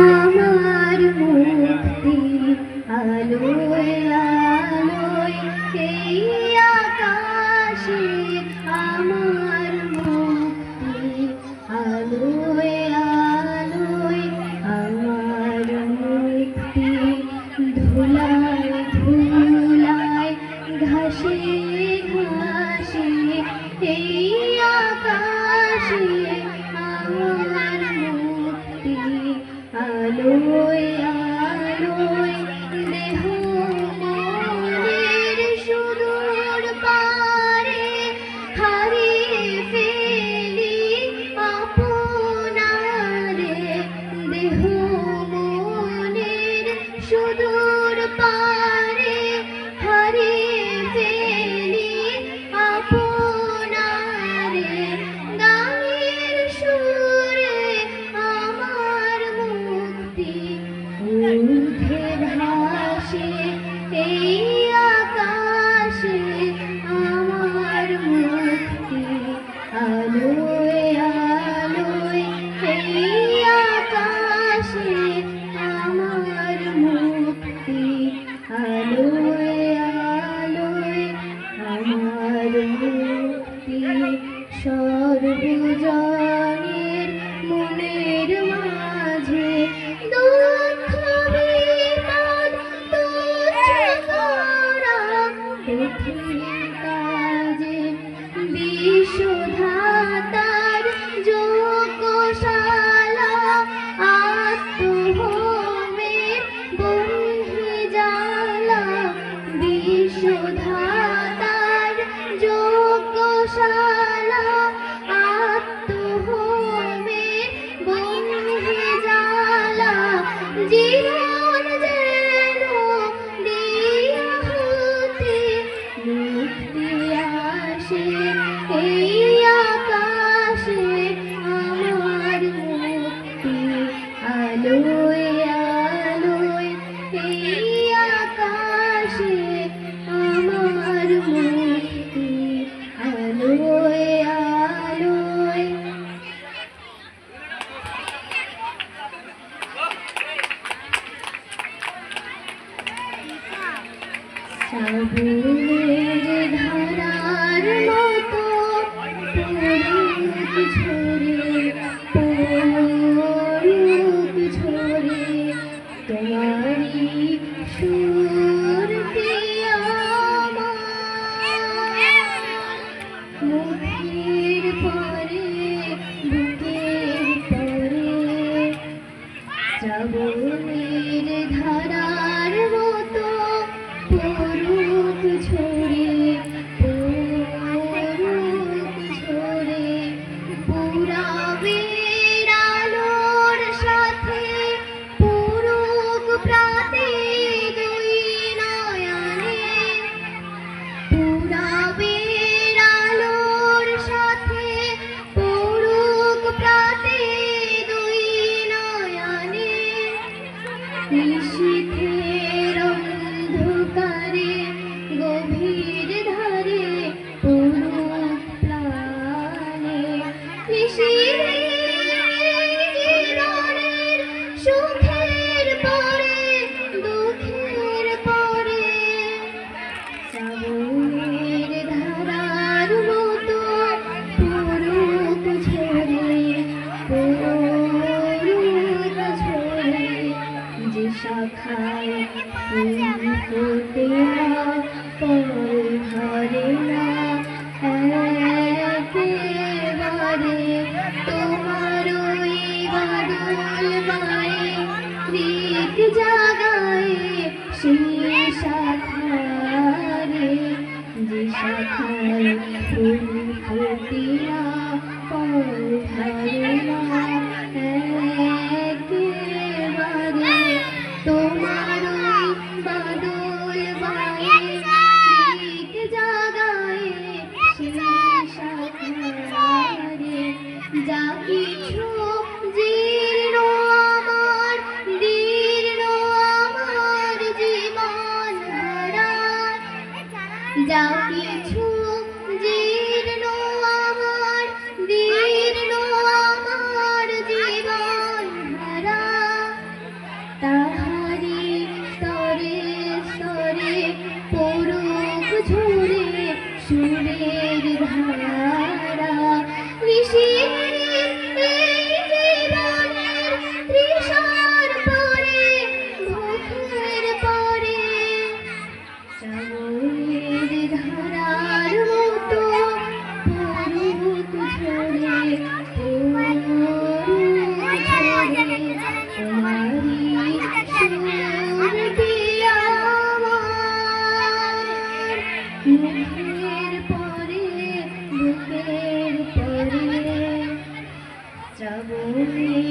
আমার মুক্তি আলোয় আলোয় এই আকাশে, আমার মুক্তি আলোয় আলোয়, আমার মুক্তি ধুলায় ধুলায় ঘাসে ঘাসে এই আকাশে, আমার মুক্তি আলোয় আলোয়। দেহ মনের সুদূর পারে হারিয়ে ফেলি আপনারে, দেহ মনের সুদূর পারে হারিয়ে ফেলি আপনারে। গানের সুরে আমার মুক্তি ঊর্ধ্বে ভাসে এই আকাশে, আমার মুক্তি আলোয় আলোয় এই আকাশে, আমার মুক্তি আলোয় আলোয়, আমার মুক্তি সর্বজনের মনের মাঝে। দুঃখ বিপদ তুচ্ছ করা কঠিন কাজে, বিশুদ্ধাতার যোগশালা আত্মহোমের বন্ধে জ্বালা, বিশুদ্ধাতার যোগশালা আত্মহোমের বন্ধে জ্বালা। জীবন যেন দিয়া হতে মুক্তি আসে এই আকাশে, আমার মুক্তি আলোয় আলোয় এই আকাশে, আমার মুক্তি আলোয় আলোয়। শ্রাবণের ধারার মতো পড়ুক ঝরে, পড়ুক ঝরে তোমারি সুরটি আমার, মুখের পরে বুকের পরে। শ্রাবণের ধারার মতো পড়ুক ঝরে, পড়ুক ঝরে পুরাবের আলোর সাথে, পড়ুক প্রাতে দুই নয়নে, পুরাবের আলোর সাথে পড়ুক প্রাতে দুই নয়নে। নিশীথের অন্ধকারে গভীর ধারে পড়ুক প্রাণে, নিশীথের জীবনের সুখের পরে দুঃখের পরে। শ্রাবণের ধারার মতো পড়ুক ঝরে, পড়ুক ঝরে, যে শাখায় ফুল ফোটে না ফল ধরে না একেবারে, তোমার ওই বাদল বায়ে দিক জাগায় সেই শাখারে, যে শাখায় ফুল ফোটে না ফল ধরে না একেবারে, তোমার ওই বাদল বায়ে দিক জাগায় সুরের ধারা ঋষির এই জীবনের তৃষার পরে মুখের পরে শ্রাবণের ধারার মতো পরুক ঝরে তোমারি সুরটি আমার মুখের পরে বুকের পরে শ্রাবণের